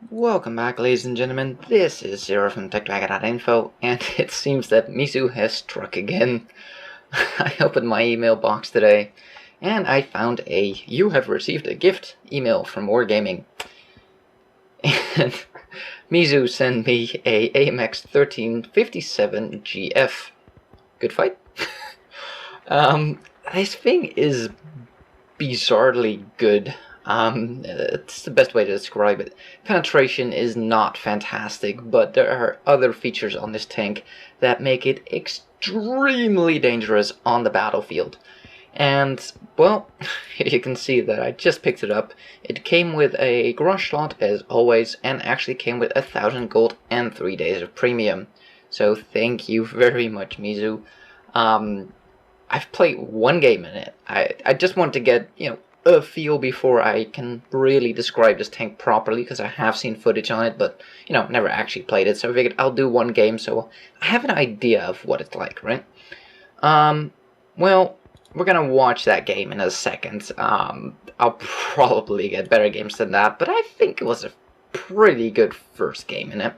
Welcome back, ladies and gentlemen. This is Zero from TechDragon.info, and it seems that Mizu has struck again. I opened my email box today, and I found a "You have received a gift" email from Wargaming. And Mizu sent me a AMX 1357 GF. Good fight. This thing is bizarrely good. It's the best way to describe it. Penetration is not fantastic, but there are other features on this tank that make it extremely dangerous on the battlefield. And, well, here you can see that I just picked it up. It came with a garage slot, as always, and actually came with 1,000 gold and 3 days of premium. So thank you very much, Mizu. I've played one game in it. I just want to get, a feel before I can really describe this tank properly, because I have seen footage on it, but, never actually played it. So I figured I'll do one game so I have an idea of what it's like, right? Well, we're gonna watch that game in a second. I'll probably get better games than that, but I think it was a pretty good first game in it.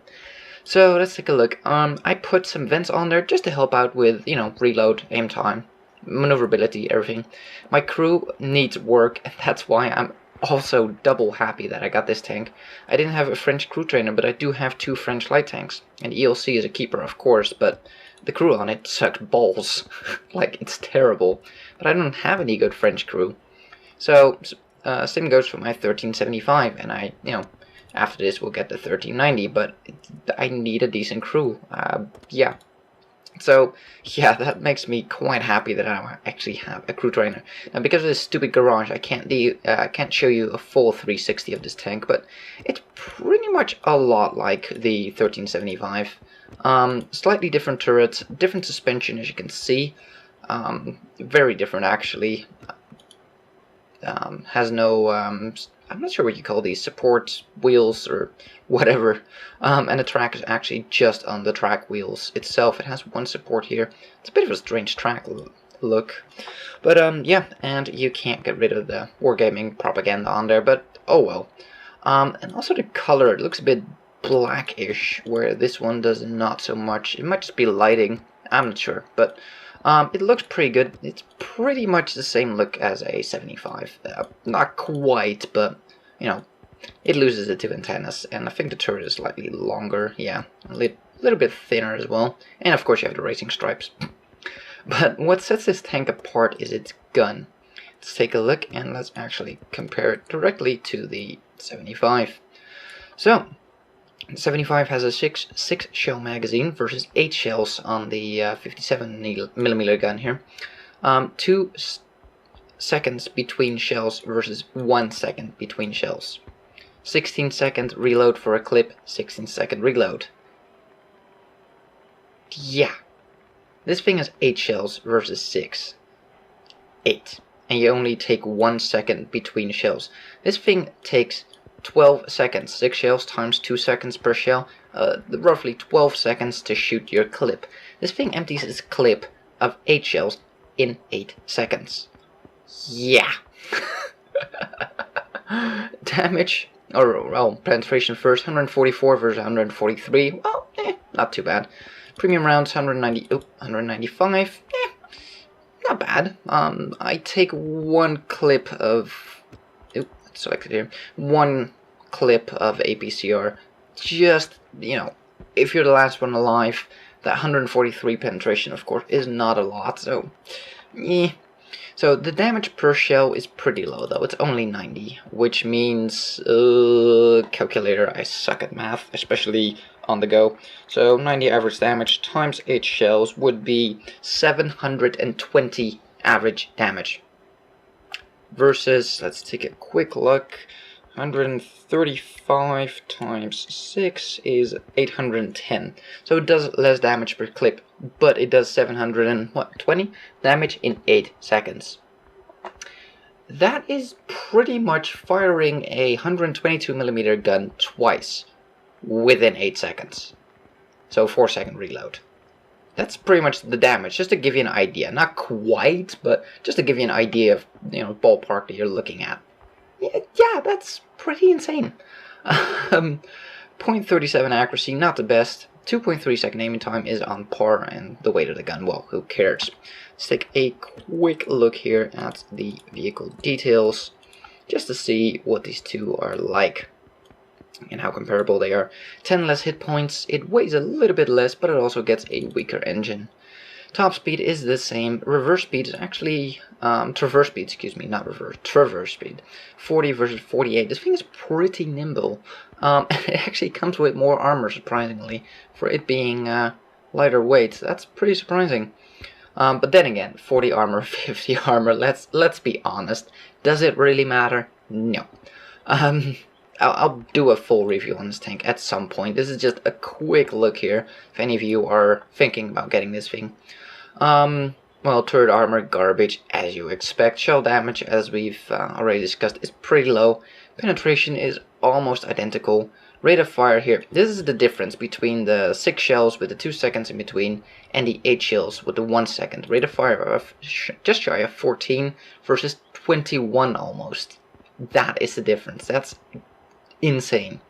So let's take a look. I put some vents on there just to help out with, reload, aim time, maneuverability, everything. My crew needs work, and that's why I'm also double happy that I got this tank. I didn't have a French crew trainer, but I do have 2 French light tanks. And ELC is a keeper, of course, but the crew on it sucked balls. Like, it's terrible. But I don't have any good French crew. So, same goes for my 1375, and I, after this we'll get the 1390, but I need a decent crew. Yeah. So, yeah, that makes me quite happy that I actually have a crew trainer. Now, because of this stupid garage, I can't show you a full 360 of this tank, but it's pretty much a lot like the 1375. Slightly different turrets, different suspension, as you can see. Very different, actually. Has no, I'm not sure what you call these, support wheels or whatever. And the track is actually just on the track wheels itself. It has one support here. It's a bit of a strange track look. But, yeah, and you can't get rid of the Wargaming propaganda on there, but oh well. And also the color, it looks a bit blackish, where this one does not so much. It might just be lighting, I'm not sure, but it looks pretty good. It's pretty much the same look as a 75. Not quite, but, it loses the 2 antennas, and I think the turret is slightly longer. Yeah, a little bit thinner as well. And of course you have the racing stripes. But what sets this tank apart is its gun. Let's take a look, and let's actually compare it directly to the 75. So, 75 has a 6 shell magazine versus 8 shells on the 57mm gun here. 2 seconds between shells versus 1 second between shells. 16-second reload for a clip, 16-second reload. Yeah. This thing has 8 shells versus 6. 8. And you only take 1 second between shells. This thing takes 12 seconds. 6 shells times 2 seconds per shell. Roughly 12 seconds to shoot your clip. This thing empties its clip of 8 shells in 8 seconds. Yeah. Damage, well, penetration first, 144 versus 143. Well, not too bad. Premium rounds, 195. Not bad. I take 1 clip of, selected here, 1 clip of APCR. Just, if you're the last one alive, that 143 penetration, of course, is not a lot. So, So the damage per shell is pretty low, though. It's only 90, which means, calculator, I suck at math, especially on the go. So 90 average damage times 8 shells would be 720 average damage. Versus, let's take a quick look, 135 times 6 is 810. So it does less damage per clip, but it does 720 damage in 8 seconds. That is pretty much firing a 122mm gun twice within 8 seconds. So 4-second reload. That's pretty much the damage, just to give you an idea. Not quite, but just to give you an idea of, ballpark that you're looking at. Yeah, that's pretty insane. .37 accuracy, not the best. 2.3 second aiming time is on par, and the weight of the gun, well, who cares? Let's take a quick look here at the vehicle details, just to see what these two are like and how comparable they are. 10 less hit points, it weighs a little bit less, but it also gets a weaker engine. Top speed is the same. Reverse speed is actually, traverse speed, excuse me, not reverse, traverse speed. 40 versus 48. This thing is pretty nimble. It actually comes with more armor, surprisingly, for it being lighter weight. That's pretty surprising. But then again, 40 armor, 50 armor, let's be honest. Does it really matter? No. I'll do a full review on this tank at some point. This is just a quick look here, if any of you are thinking about getting this thing. Well, turret armor, garbage, as you expect. Shell damage, as we've already discussed, is pretty low. Penetration is almost identical. Rate of fire here, this is the difference between the 6 shells with the 2 seconds in between and the 8 shells with the 1 second. Rate of fire of just shy of 14 versus 21 almost. That is the difference. That's insane.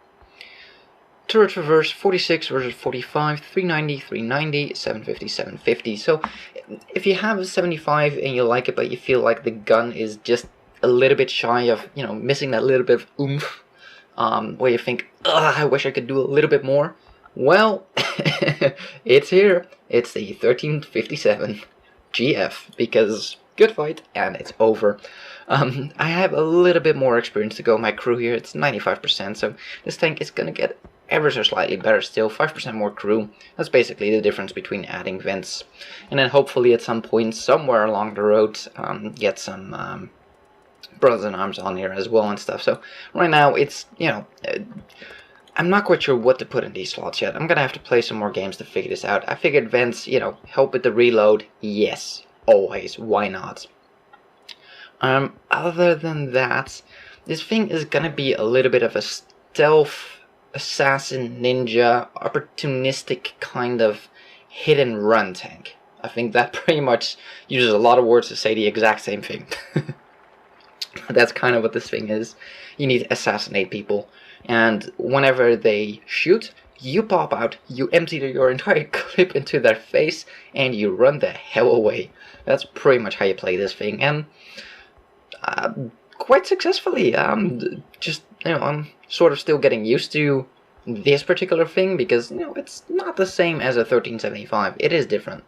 Turret reverse, 46 versus 45, 390, 390, 750, 750. So if you have a 75 and you like it, but you feel like the gun is just a little bit shy of, you know, missing that little bit of oomph, where you think, ugh, I wish I could do a little bit more, well, it's here. It's the 1357 GF, because good fight, and it's over. I have a little bit more experience to go. My crew here, it's 95%, so this tank is gonna get ever so slightly better still. 5% more crew. That's basically the difference between adding vents. And then hopefully at some point, somewhere along the road, get some brothers in arms on here as well and stuff. So right now, it's, you know, I'm not quite sure what to put in these slots yet. I'm gonna have to play some more games to figure this out. I figured vents, you know, help with the reload. Yes, always. Why not? Other than that, this thing is gonna be a little bit of a stealth, assassin, ninja, opportunistic kind of hit and run tank. I think that pretty much uses a lot of words to say the exact same thing. That's kind of what this thing is. You need to assassinate people, and whenever they shoot, you pop out, you empty your entire clip into their face, and you run the hell away. That's pretty much how you play this thing, and quite successfully. Just, you know, I'm sort of still getting used to this particular thing, because, you know, it's not the same as a 1375. It is different.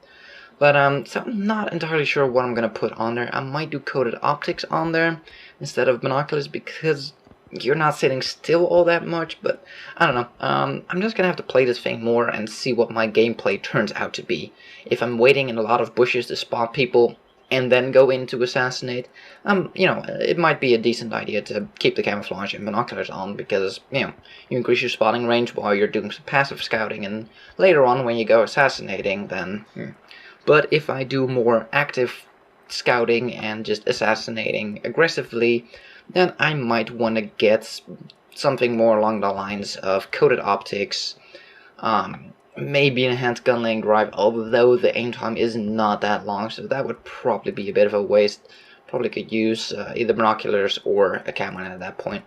But, so I'm not entirely sure what I'm going to put on there. I might do coated optics on there instead of binoculars, because you're not sitting still all that much, but I don't know. I'm just going to have to play this thing more and see what my gameplay turns out to be. If I'm waiting in a lot of bushes to spot people and then go in to assassinate, you know, it might be a decent idea to keep the camouflage and binoculars on, because, you know, you increase your spotting range while you're doing some passive scouting, and later on when you go assassinating, then... But if I do more active scouting and just assassinating aggressively, then I might want to get something more along the lines of coated optics, maybe enhanced gun laying drive, although the aim time is not that long, so that would probably be a bit of a waste. Probably could use either binoculars or a camera at that point.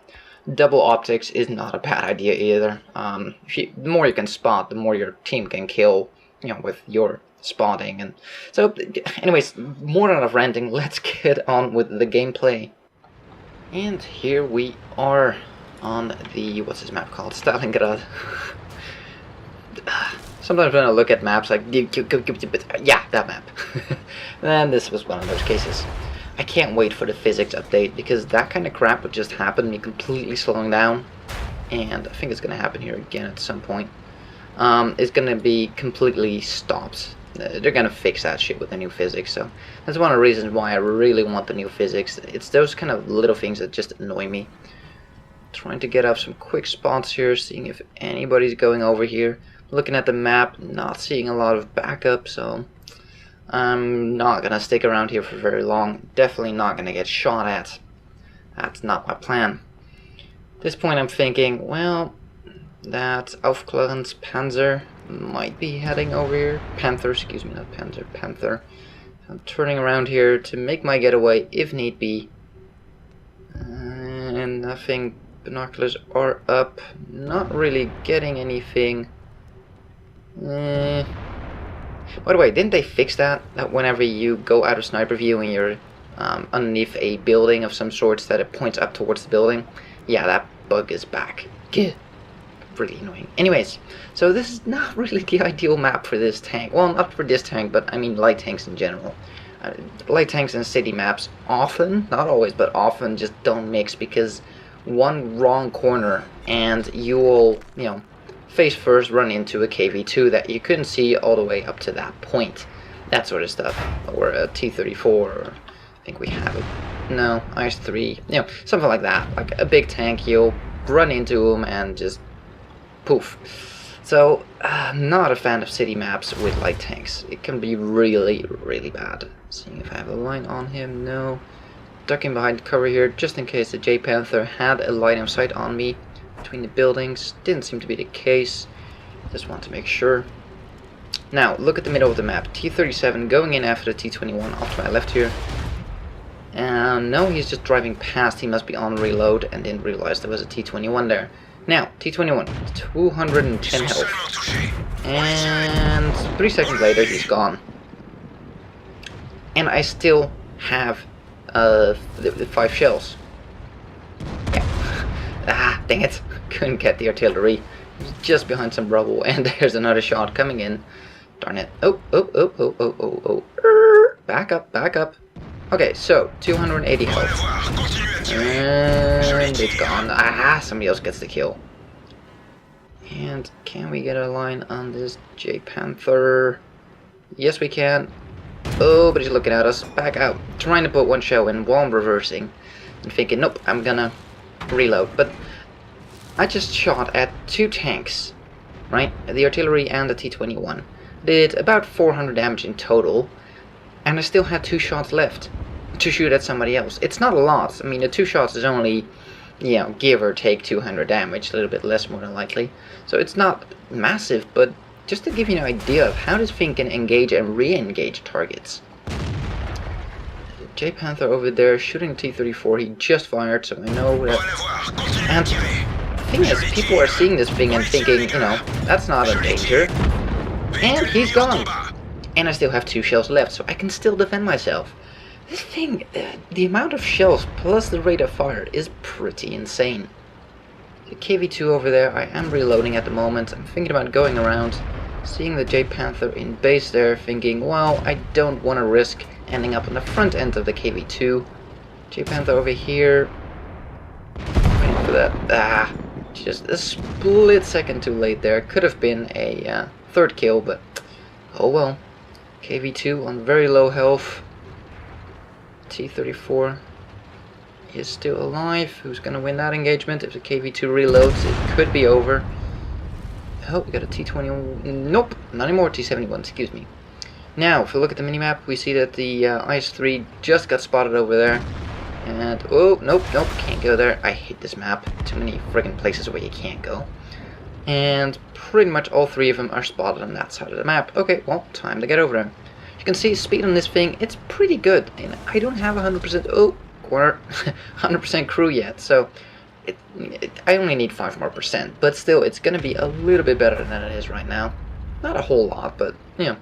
Double optics is not a bad idea either. The more you can spot, the more your team can kill, you know, with your spotting. And so, anyways, more than enough ranting. Let's get on with the gameplay. And here we are on the, what's this map called? Stalingrad. Sometimes when I look at maps, like, yeah, that map. And this was one of those cases. I can't wait for the physics update, because that kind of crap would just happen, me completely slowing down. And I think it's going to happen here again at some point. It's going to be completely stopped. They're going to fix that shit with the new physics, so that's one of the reasons why I really want the new physics. It's those kind of little things that just annoy me. Trying to get up some quick spots here, seeing if anybody's going over here. Looking at the map, not seeing a lot of backup, so I'm not going to stick around here for very long. Definitely not going to get shot at. That's not my plan. At this point I'm thinking, well, that Aufklärens Panzer might be heading over here. Panther, excuse me, not Panzer, Panther. I'm turning around here to make my getaway if need be. And nothing Binoculars are up. Not really getting anything. By the way, didn't they fix that? That whenever you go out of sniper view and you're underneath a building of some sorts, that it points up towards the building? Yeah, that bug is back. Gah. Really annoying. Anyways, so this is not really the ideal map for this tank. Well, not for this tank, but I mean light tanks in general. Light tanks and city maps often, not always, but often just don't mix, because one wrong corner and you will, you know, face first run into a KV2 that you couldn't see all the way up to that point. That sort of stuff. Or a T-34, or I think we have it. No, IS-3, you know, something like that. Like a big tank, you'll run into them and just poof. So, not a fan of city maps with light tanks. It can be really, really bad. Seeing if I have a line on him. No. Ducking behind cover here, just in case the J Panther had a line of sight on me between the buildings. Didn't seem to be the case. Just want to make sure. Now, look at the middle of the map. T-37 going in after the T-21 off to my left here. No, he's just driving past. He must be on reload and didn't realize there was a T-21 there. Now, T-21, 210 health. And 3 seconds later, he's gone. And I still have the 5 shells. Yeah. Dang it. Couldn't get the artillery. He's just behind some rubble, and there's another shot coming in. Darn it. Oh. Back up. Okay, so 280 health. And it's gone. Somebody else gets the kill. And can we get a line on this J Panther? Yes, we can. Oh, but he's looking at us. Back out. Trying to put one shell in while I'm reversing. And thinking, nope, I'm gonna reload. But I just shot at 2 tanks, right? The artillery and the T-21. Did about 400 damage in total. And I still had 2 shots left to shoot at somebody else. It's not a lot. I mean, the 2 shots is only, you know, give or take 200 damage, a little bit less more than likely. So it's not massive, but just to give you an idea of how this thing can engage and re-engage targets. J Panther over there shooting T-34. He just fired, so I know that. And the thing is, people are seeing this thing and thinking, you know, that's not a danger. And he's gone. And I still have 2 shells left, so I can still defend myself. This thing, the amount of shells plus the rate of fire is pretty insane. The KV2 over there, I am reloading at the moment. I'm thinking about going around, seeing the J Panther in base there, thinking, well, I don't want to risk ending up on the front end of the KV2. J Panther over here. Waiting for that. Just a split second too late there. Could have been a 3rd kill, but oh well. KV2 on very low health. T-34 is still alive. Who's gonna win that engagement? If the KV2 reloads, it could be over. Oh, we got a T-21. Nope, not anymore. T-71, excuse me. Now, if we look at the minimap, we see that the IS-3 just got spotted over there. And, oh, nope, can't go there. I hate this map. Too many friggin' places where you can't go. And pretty much all 3 of them are spotted on that side of the map. Okay, well, time to get over there. You can see speed on this thing, it's pretty good. And I don't have 100%, oh, corner, 100% crew yet. So, I only need 5 more %. But still, it's going to be a little bit better than it is right now. Not a whole lot, but, you know,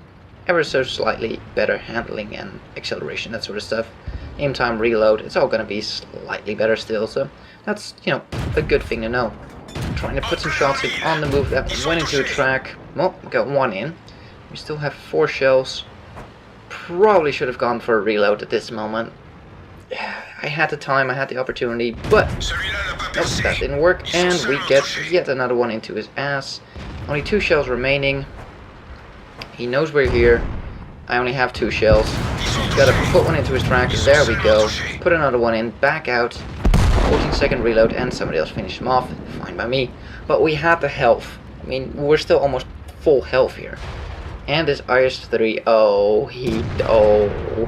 ever so slightly better handling and acceleration, that sort of stuff. Aim time, reload, it's all going to be slightly better still. So, that's, you know, a good thing to know. Trying to put some shots in on the move that went into a track. Well, we got 1 in. We still have 4 shells. Probably should have gone for a reload at this moment. I had the time, I had the opportunity, but nope, that didn't work. And we get yet another 1 into his ass. Only 2 shells remaining. He knows we're here. I only have 2 shells. Gotta put 1 into his track. There we go. Put another 1 in. Back out. 14-second reload, and somebody else finished him off. Fine by me. But we had the health. I mean, we're still almost full health here. And this IS-3,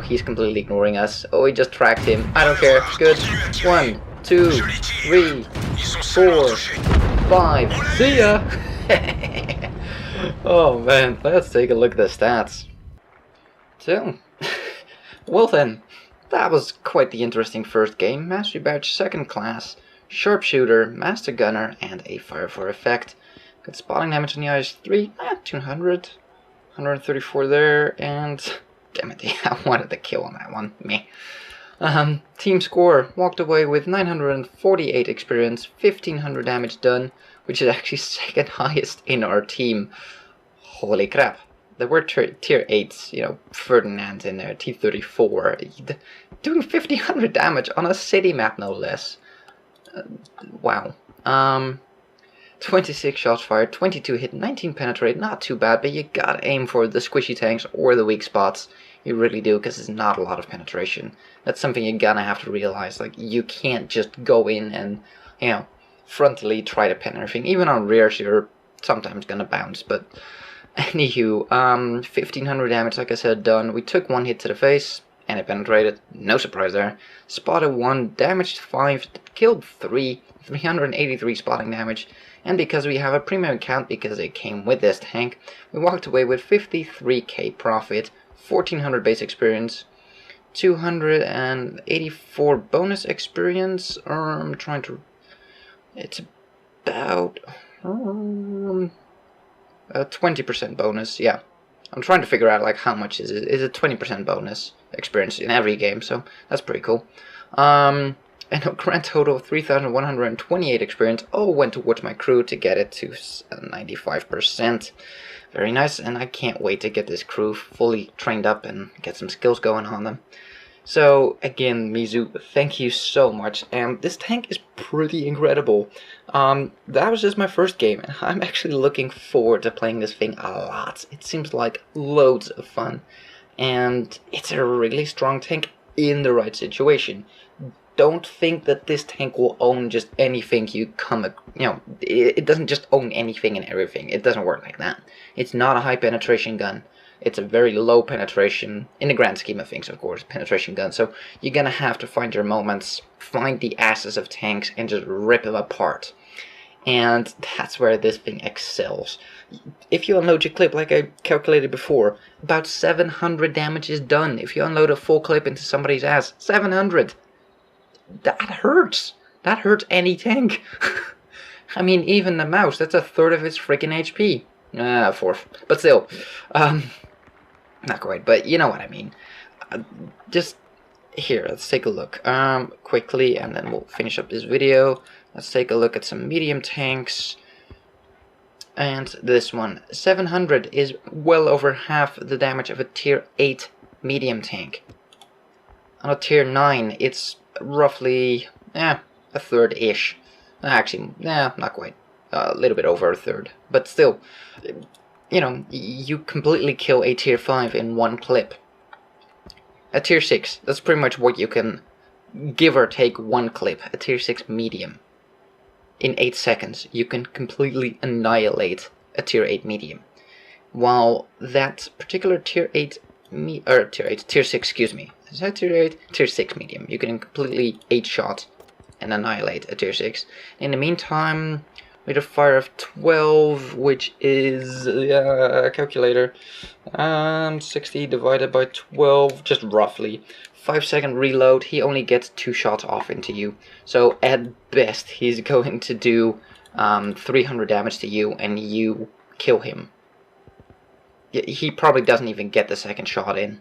he's completely ignoring us. Oh, he just tracked him. I don't care. Good. 1, 2, 3, 4, 5. See ya! Oh man, let's take a look at the stats. So, well then, that was quite the interesting first game. Mastery Badge 2nd class. Sharpshooter, Master Gunner, and a Fire for Effect. Good spotting damage on the IS-3, 200, 134 there, and damn it, I wanted the kill on that one, meh. Team score, walked away with 948 experience, 1500 damage done, which is actually second highest in our team. Holy crap. There were tier 8s, you know, Ferdinand in there, T-34, doing 1500 damage on a city map, no less. Wow. 26 shots fired, 22 hit, 19 penetrate, not too bad, but you gotta aim for the squishy tanks or the weak spots. You really do, because it's not a lot of penetration. That's something you're gonna have to realize. Like, you can't just go in and, you know, frontally try to pen everything. Even on rears, you're sometimes gonna bounce, but anywho, 1500 damage, like I said, done. We took one hit to the face, and it penetrated. No surprise there. Spotted 1, damaged 5, killed 3, 383 spotting damage. And because we have a premium account, because it came with this tank, we walked away with 53k profit, 1400 base experience, 284 bonus experience. I'm trying to... It's about... 20% bonus, yeah. I'm trying to figure out like how much is it. Is it 20% bonus experience in every game, so that's pretty cool. And a grand total of 3,128 experience all went towards my crew to get it to 95%. Very nice, and I can't wait to get this crew fully trained up and get some skills going on them. So again, Mizu, thank you so much, and this tank is pretty incredible. That was just my first game, and I'm actually looking forward to playing this thing a lot. It seems like loads of fun, and it's a really strong tank in the right situation. Don't think that this tank will own just anything you come, you know, it doesn't just own anything and everything. It doesn't work like that. It's not a high penetration gun. It's a very low penetration, in the grand scheme of things, of course, penetration gun. So you're gonna have to find your moments, find the asses of tanks, and just rip them apart. And that's where this thing excels. If you unload your clip, like I calculated before, about 700 damage is done. If you unload a full clip into somebody's ass, 700. That hurts. That hurts any tank. I mean, even the mouse, that's a third of its freaking HP. Fourth. But still, not quite, but you know what I mean. Just here, let's take a look quickly, and then we'll finish up this video. Let's take a look at some medium tanks. And this one, 700 is well over half the damage of a tier 8 medium tank. On a tier 9, it's roughly, a third-ish. Actually, not quite. A little bit over a third. But still, you know, you completely kill a tier 5 in one clip. A tier 6, that's pretty much what you can give or take one clip. A tier 6 medium. In 8 seconds, you can completely annihilate a tier 8 medium. While that particular tier 8, tier 6, excuse me. Is that tier 8? Tier 6 medium. You can completely 8-shot and annihilate a tier 6. In the meantime, with a fire of 12, which is, calculator, 60 divided by 12, just roughly. 5-second reload, he only gets 2 shots off into you. So at best, he's going to do 300 damage to you, and you kill him. He probably doesn't even get the second shot in.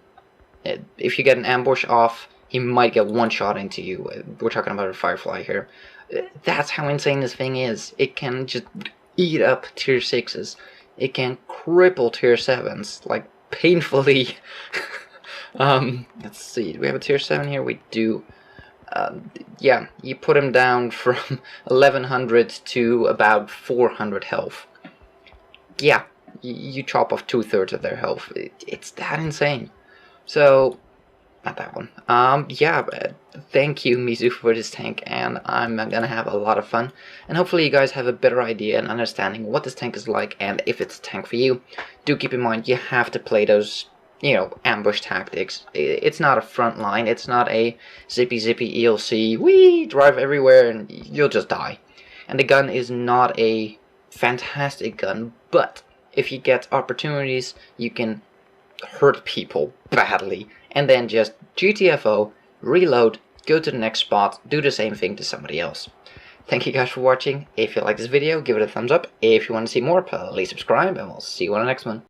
If you get an ambush off, he might get 1 shot into you. We're talking about a Firefly here. That's how insane this thing is. It can just eat up tier 6s. It can cripple tier 7s, like, painfully. Let's see, do we have a tier 7 here? We do. Yeah, you put him down from 1100 to about 400 health. Yeah, you chop off 2/3 of their health. It's that insane. So, not that one. Yeah, thank you, Mizu, for this tank, and I'm gonna have a lot of fun. And hopefully you guys have a better idea and understanding what this tank is like, and if it's a tank for you. Do keep in mind, you have to play those, you know, ambush tactics. It's not a front line, it's not a zippy ELC, whee, drive everywhere and you'll just die. And the gun is not a fantastic gun, but if you get opportunities, you can hurt people badly, and then just GTFO, reload, go to the next spot, do the same thing to somebody else. thank you guys for watching. If you like this video, give it a thumbs up. If you want to see more, please subscribe, and we'll see you on the next one.